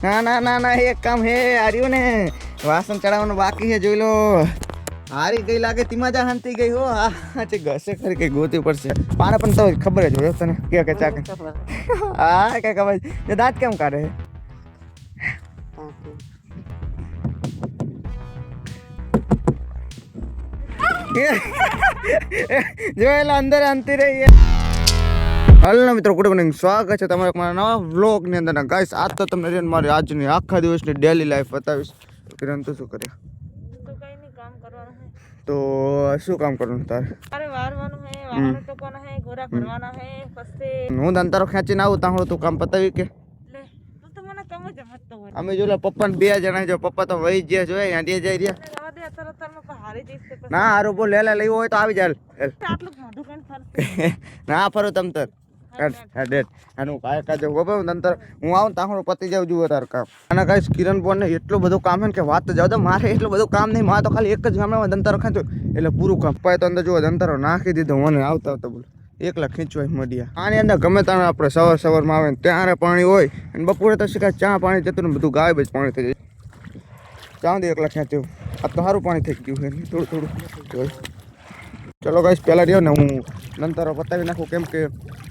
ના ના ના ના એક કામ હે આર્યું ને વાસણ ચડાવવાનું બાકી છે જોઈ લો હારી ગઈ લાગે તેમાં જા હંતી ગઈ હો હા તે ઘસે ખરી કઈ ગોતી પડશે પાને પણ તો ખબર જ હોય તને કે ચા હા કઈ ખબર છે દાંત કેમ કાઢે જોયેલા અંદર અંતી રહી હલો મિત્રો ગુડ મોર્નિંગ સ્વાગત છે તમારા મારા નવા વ્લોગ ની અંદર ગાઈસ આજ તો તમને મારી આજની આખા દિવસની ડેલી લાઈફ બતાવીશ કિરણ તું શું કર્યા તો કઈ નહીં કામ કરવાનું હે તો શું કામ કરવાનું તારે અરે વારવાનું હે વારવાનું ટોકવાના હે ગોરા ભરવાના હે પછી હું દંતારો ખેંચીને આવું તાહું તું કામ પતાવી કે લે તું તો મને કમ જ મતતો હોય અમે જોલા પપ્પા ને બે જણા જો પપ્પા તો વહી ગયા જોયા આંટી જઈ રહ્યા જવા દે અત્યારે હારી જઈશ તે પછી ના હારું બોલ લેલા લેવું હોય તો આવી જાય આટલું મોઢું કઈ ફરશે ના ફરો તમ તર ડેટ આનું કાય કાજે ગોબે નંતર હું આવું તાહું પતી જાવ જુઓ તાર કામ અને ગાઈસ કિરણ બોન ને એટલું બધું કામ હે કે વાત તો જાવ તો મારે એટલું બધું કામ નહીં મારે તો ખાલી એક જ ગામમાં દંતારો ખેંચો એટલે પૂરું કામ પાય તો અંદર જુઓ દંતારો નાખી દીધો મને આવતા આવતા બોલ એકલા ખેંચવાય મડિયા આની અંદર ગમે ત્યાં આપણે સવારમાં આવે ને ત્યારે પાણી હોય અને બપોરે તો શીખા ચા પાણી જતું ને બધું ગાયબ જ પાણી થઈ જાય ચાં દે એકલા ખેંચ્યું આ તો સારું પાણી થઈ ગયું છે થોડું થોડું ચલો ગાઈસ પહેલાં રહ્યો ને હું દંતારો પતાવી નાખું કેમ કે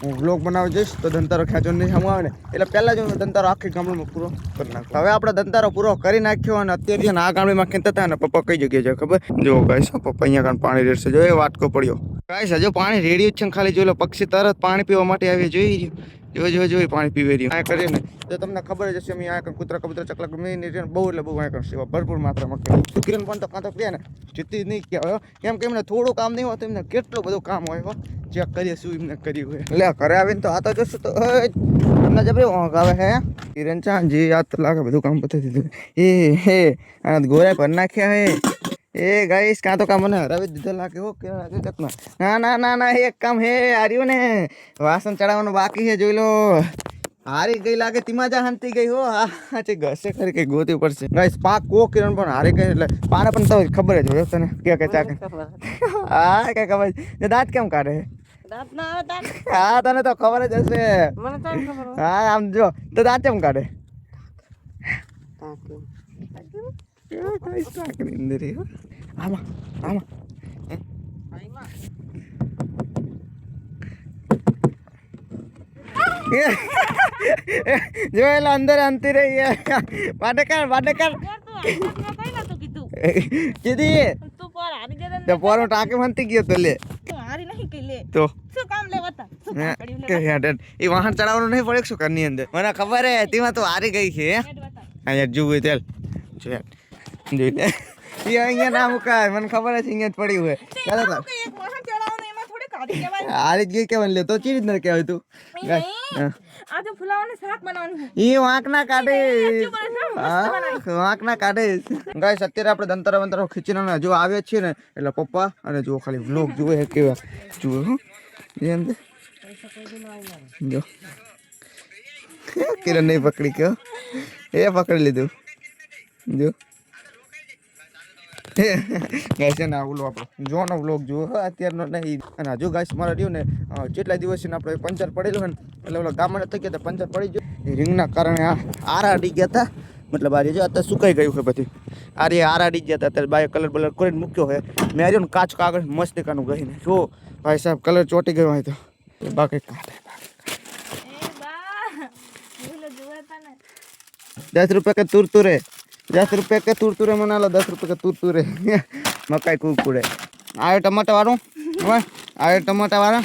હું વ્લોગ બનાવી જઈશ તો દંતારો ખેંચો નહીં સામું આવે ને એટલે પહેલાં જ હું દંતારો આખી ગામડામાં પૂરો કરી નાખું હવે આપણે દંતારો પૂરો કરી નાખ્યો અને અત્યારે આ ગામડીમાં ખેંચતા હતા ને પપ્પા કઈ જગ્યાએ છે ખબર જો ગાઈસ પપ્પા અહીંયા કારણે પાણી રેડશે જો એ વાટકો પડ્યો ગાઈસ હજુ પાણી રેડ્યું જ છે ખાલી જોઈ લો પક્ષી તરત પાણી પીવા માટે આવી જોઈ રહ્યું જો પાણી પીવે રહ્યું આ કરીએ ને તો તમને ખબર જ હશે અમે આ કૂતરા કબૂતરા ચકલા ગમે બહુ એટલે બહુ આ સેવા ભરપૂર માત્રામાં કરી કિરણ પણ તો કાં તો કહે ને સ્થિતિ નહીં કહેવાય કેમ કે એમને થોડું કામ નહીં હોય તો એમને કેટલું બધું કામ હોય હો ચેક કરીએ શું એમને કર્યું હોય એટલે ઘરે આવીને તો આ તો જોશું તો તમને જબરી ઊંઘ આવે હે કિરણ ચાંજી યાદ તો લાગે બધું કામ પતાવી દીધું એ હે આના ગોરા ભર નાખ્યા હે એ ગાઈસ કાં તો કામ મને હરાવી દીધો લાગે હો કે ના ના ના ના એક કામ હે આર્યું ને વાસણ ચડાવવાનું બાકી છે જોઈ લો હારી ગઈ લાગે તેમાં જા હંતી ગઈ હો હા તે ઘસે ખરી કઈ ગોતી પડશે ગાઈસ પાક કો કિરણ પણ હારી ગઈ એટલે પાને પણ તો ખબર જ હોય તને કે ચા હા કઈ ખબર છે દાંત કેમ કાઢે દાંત ના આવે દાંત હા તને તો ખબર જ હશે મને તો ખબર હા આમ જો તો દાંત કેમ કાઢે આમાં આમાં જોયેલા અંદર અંતી રહી વાડેકર કીધી તું પર હારી જરા તો પોરો ટાકે મનતી ગયો તો લે તું હારી નહીં કે લે તો શું કામ લેવતા કે હેડ એ વાહન ચડાવવાનું નહીં પડે શું કરની અંદર મને ખબર હે તેમાં તો હારી ગઈ છે અહીંયા જુએ તેલ જો જોઈ લે એ અહીંયા ના મુકાય મને ખબર છે અહીંયા જ પડ્યું હોય ચાલો તો એક વાહન ચડાવવાનું એમાં થોડી કાઢી કહેવાય હારી જ ગઈ કેવાનું લે તો ચીજ ન કહેવાય તું આ તો ફુલાવાનું શાક બનાવવાનું ઈ વાંક ના કાઢે વાંક ના કાઢે ગાઈસ અત્યારે આપણે દંતારા બંતારો ખીચીને હજુ આવે છીએ ને એટલે પપ્પા અને જો ખાલી વ્લોગ જુએ કેવા જુએ હું જેમ જો કિરણ નહીં પકડી કયો એ પકડી લીધું જો ગાઈસ ને ઓલો આપણો જોનો વ્લોગ જુઓ અત્યારનો નહીં અને હજુ ગાઈસ મારે રહ્યું ને જેટલા દિવસથી આપણે પંચર પડેલું હોય ને એટલે ઓલા ગામડે થઈ ગયા પંચર પડી ગયું રીંગના કારણે આરા અડી ગયા હતા મતલબ આ જો અત્યારે સુકાઈ ગયું છે પછી આરા અડી ગયા હતા અત્યારે બાય કલર બલર કરીને મૂક્યો હોય મેં રહ્યું ને કાચ કાગળ મસ્ત કાનું ગઈને જો ભાઈ સાહેબ કલર ચોટી ગયો હોય તો બાકી ₹10 के तुरतुरे ₹10 के तुरतुरे मना लो ₹10 के तुरतुरे मकाई कुकुड़े आए टमाटर वालों आए टमाटर वाला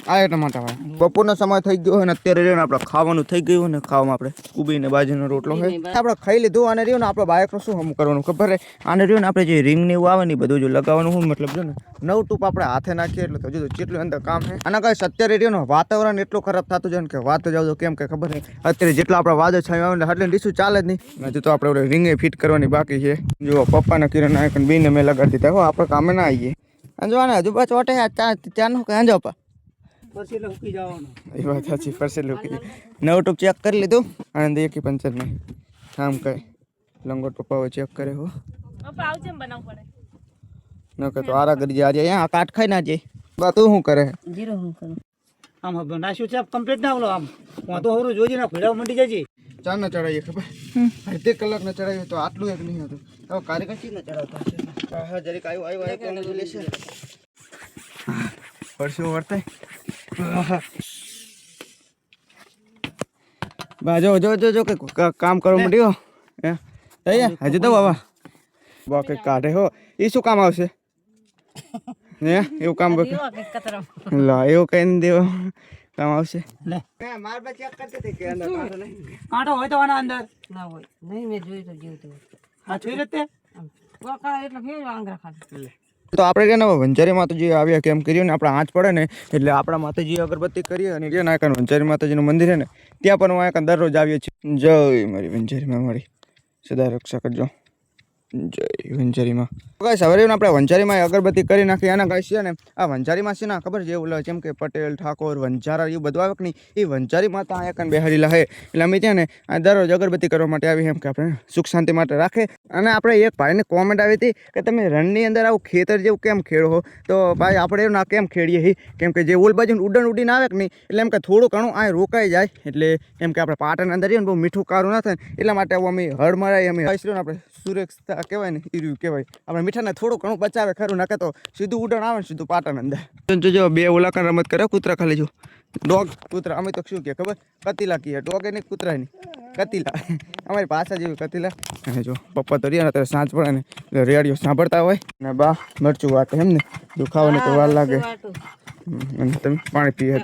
आए टमाटर वाला बपोरનો સમય થઈ ગયો અને અત્યારે રહ્યો ને આપણે ખાવાનું થઈ ગયું ને ખાવામાં આપણે કુબીને બાજરીનો રોટલો છે આપણે ખાઈ લીધું અને રહ્યો ને આપણે બાઇકનું શું હમ કરવાનું ખબર છે આને રહ્યો ને આપણે જે રિંગ ને એવું આવે ને બધું જો લગાવવાનું હું મતલબ જો ને નવ ટૂપ આપણે હાથે નાખીએ એટલે હજુ તો જેટલું અંદર કામ છે અને કઈ અત્યારે રહ્યો ને વાતાવરણ એટલું ખરાબ થતું જાય ને કે વાત જાવ તો કેમ કે ખબર નહીં અત્યારે જેટલા આપણે વાદળ છાયું આવે ને એટલે ડીશું ચાલે જ નહીં હજુ તો આપણે રિંગે ફિટ કરવાની બાકી છે જો પપ્પાને કિરણ નાખીને બીને મેં લગાડી દીધા હો આપણે કામે ના આવીએ અને જો ને હજુ બસ ઓટે ચાનું કે આંજો પા એ વાત સાચી પરસેલ લૂકી નવ ટૂપ ચેક કરી લીધું અને દેખી પંચર નહીં આમ કઈ લંગોટ પપ્પા ચેક કરે હો પપ્પા આવજે બનાવવું પડે ન કે તો આરા કરી જાય આ કાટ ખાઈ ના જાય બા તું શું કરે જીરો હું કરું આમ નાખ્યું છે કમ્પ્લીટ ના બોલો આમ હું તો હરું જોઈ ને ભીડાવ મંડી જાય છે ચાર ના ચડાવીએ ખબર અડધે કલાક ના ચડાવીએ તો આટલું એક નહીં હતું હવે કાર્યકર ચી ના ચડાવતા હશે હા જરીક આવ્યો કોણ લેશે પરસ્યો વર્તાય બા જો જો જો જો કે કામ કરવા માંડ્યો હે હજી તો બાબા બાકી કાઢે હો એ શું કામ આવશે હે એવું કામ બાકી દીવો કે કતરમ લા એવું કઈ ને દેવો કામ આવશે લે માર બા ચેક કરતી હતી કે અંદર કાઢો નહીં કાંટો હોય તો આના અંદર ના હોય નહીં મેં જોયું તો જીવતું હા જોઈ લે તે વાકા એટલે ફેર આંગરા ખાધું તો આપણે કે ને વંચારી માતાજી આવ્યા કેમ કર્યું ને આપણે આંચ પડે ને એટલે આપણા માતાજી અગરબત્તી કરીએ અને જે ના કાન વંચારી માતાજીનું મંદિર છે ને ત્યાં પણ હું આ દરરોજ આવીએ છીએ જય મારી વંચારીમાં મારી સદા રક્ષા કરજો જય વંચારીમાં ગાઈસ હવે આપણે વંચારીમાં અગરબત્તી કરી નાખી અને ગાઈસ છે ને આ વંચારીમાં છે ને ખબર છે એવું જેમ કે પટેલ ઠાકોર વંચારા એવું બધું આવે કે નહીં એ વંચારી માતા અહીંયા કાન બેહાડેલા છે એટલે અમે ત્યાં ને આ દરરોજ અગરબત્તી કરવા માટે આવી એમ કે આપણે સુખ શાંતિ માટે રાખે અને આપણે એક ભાઈને કોમેન્ટ આવી હતી કે તમે રણની અંદર આવું ખેતર જેવું કેમ ખેડો હો તો ભાઈ આપણે એવું ના કેમ ખેડીએ કેમ કે જે ઓલ બાજુ ઉડીને આવે કે નહીં એટલે એમ કે થોડું ઘણું આ રોકાઈ જાય એટલે એમ કે આપણે પાટણ અંદર જઈએ ને બહુ મીઠું કારું ના થાય ને એટલા માટે આવું અમે હળ મરાય અમે આપણે સુરક્ષા કહેવાય ને એ રહ્યું કહેવાય આપણે મીઠાને થોડું ઘણું બચાવે ખરું નાખે તો સીધું ઉડાણ આવે ને સીધું પાટણ અંદર જો બે ઓલાકાન રમત કરે કૂતરા ખાલી જો ડોગ કૂતરા અમે તો શું કહે ખબર કતીલા કહીએ ડોગ નહીં કૂતરા નહીં કતીલા અમારી ભાષા જેવી કતીલા અને જો પપ્પા તો રહ્યા ને ત્યારે સાંજ પડે ને એટલે રેડિયો સાંભળતા હોય ને બા મરચું વાટે એમ ને દુખાવાની તો વાર લાગે અને તમે પાણી પીએ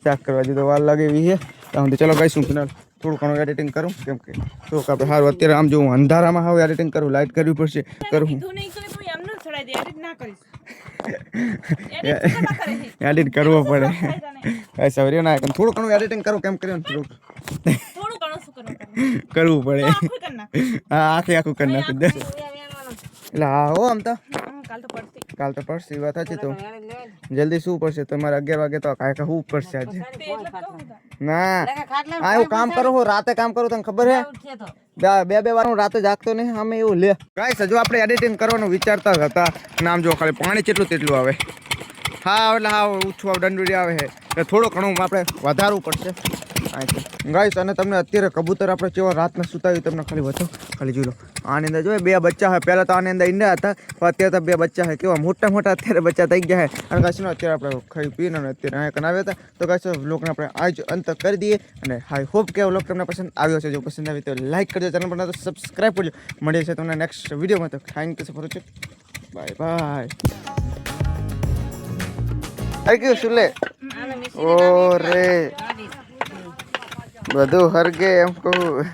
શાક કરવા તો વાર લાગે એવી છે તો ચલો ગાઈશ હું ફિનાલ થોડું ઘણું એડિટિંગ કરું કેમ કે થોડુંક આપણે સારું અત્યારે આમ જો હું અંધારામાં હવે એડિટિંગ કરું લાઇટ કરવી પડશે કરું કીધું નહીં તો તું એમને છોડાઈ દે એડિટ ના કરીશ એડિટ કરવો પડે કાંઈ સવર્યો ના થોડું ઘણું એડિટિંગ કરું કેમ કર્યું થોડુંક થોડું ઘણું શું કરવું પડે આખું કરી નાખ હા આખું કરી નાખું દે એટલે હા હો આમ તો કાલ તો પડતી કાલ તો પડશે વાત સાચી તો જલ્દી શું પડશે તમારે 11 વાગે તો કાંઈ શું પડશે આજે ના આ એવું કામ કરો હું રાતે કામ કરું તને ખબર હે બે વાર હું રાતે જાગતો નહીં અમે એવું લે ગાઈસ હજુ આપણે એડિટિંગ કરવાનું વિચારતા હતા નામ જો ખાલી પાણી તેટલું આવે હા એટલે હા ઓછું દંડુરી આવે છે એટલે થોડું ઘણું આપણે વધારવું પડશે ગાઈસ અને તમને અત્યારે કબૂતર આપણે કેવા રાતના સુતાવ્યું તમને ખાલી બતાવો ખાલી જોઈ લો આની અંદર જોઈએ બે બચ્ચા હોય પહેલાં તો આની અંદર ઈંડા હતા પણ અત્યારે તો બે બચ્ચા છે કેવા મોટા અત્યારે બચ્ચા થઈ ગયા છે અને ગાઈસ અત્યારે આપણે ખાઈ પીને અત્યારે અહીંયા કનાવ્યા હતા તો ગાઈસ વ્લોગને આપણે આજ અંત કરી દઈએ અને આઈ હોપ કે વ્લોગ તમને પસંદ આવ્યો છે જો પસંદ આવી તો લાઈક કરજો ચેનલ પર તો સબસ્ક્રાઈબ કરજો મળીએ છે તમને નેક્સ્ટ વિડીયોમાં તો ખાઈને કશે ફરો છે બાય બાય આવી ગયું શું લે ઓ રે બધું હરગે એમ કહું